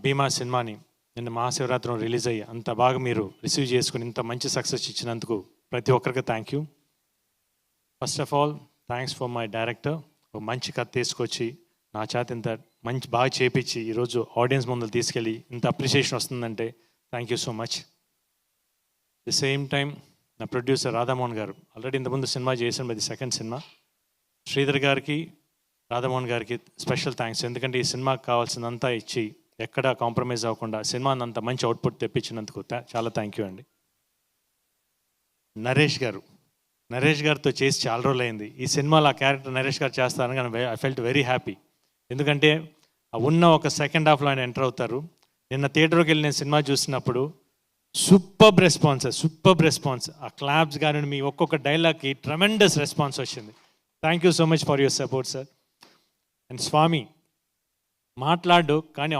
భీమా సినిమాని నిన్న మహాశివరాత్రి రిలీజ్ అయ్యి అంత బాగా మీరు రిసీవ్ చేసుకుని ఇంత మంచి సక్సెస్ ఇచ్చినందుకు ప్రతి ఒక్కరికి thank you. First of all thanks for my director. ఒక మంచి కథ తీసుకొచ్చి నా చేత ఇంత మంచి బాగా చేపించి ఈరోజు ఆడియన్స్ ముందు తీసుకెళ్ళి ఇంత అప్రిషియేషన్ వస్తుందంటే thank you so much. The same time నా ప్రొడ్యూసర్ రాధామోహన్ గారు ఆల్రెడీ ఇంతకుముందు సినిమా చేసిన ఇది సెకండ్ సినిమా. శ్రీధర్ గారికి రాధామోహన్ గారికి స్పెషల్ థ్యాంక్స్. ఎందుకంటే ఈ సినిమాకి కావాల్సిందంతా ఇచ్చి ఎక్కడ కాంప్రమైజ్ అవ్వకుండా సినిమాని అంత మంచి అవుట్పుట్ తెప్పించినందుకు చాలా థ్యాంక్ యూ అండి. నరేష్ గారితో చేసి చాలా రోజులు అయింది. ఈ సినిమాలో ఆ క్యారెక్టర్ నరేష్ గారు చేస్తారని కానీ ఐ ఫెల్ట్ వెరీ హ్యాపీ. ఎందుకంటే ఉన్న ఒక సెకండ్ హాఫ్లో ఆయన ఎంటర్ అవుతారు. నిన్న థియేటర్కి వెళ్ళి నేను సినిమా చూసినప్పుడు సూపర్బ్ రెస్పాన్స్. ఆ క్లాప్స్ కానీ మీ ఒక్కొక్క డైలాగ్కి ట్రెమెండస్ రెస్పాన్స్ వచ్చింది. Thank you so much for your support sir. And Swami మాట్లాడు కానీ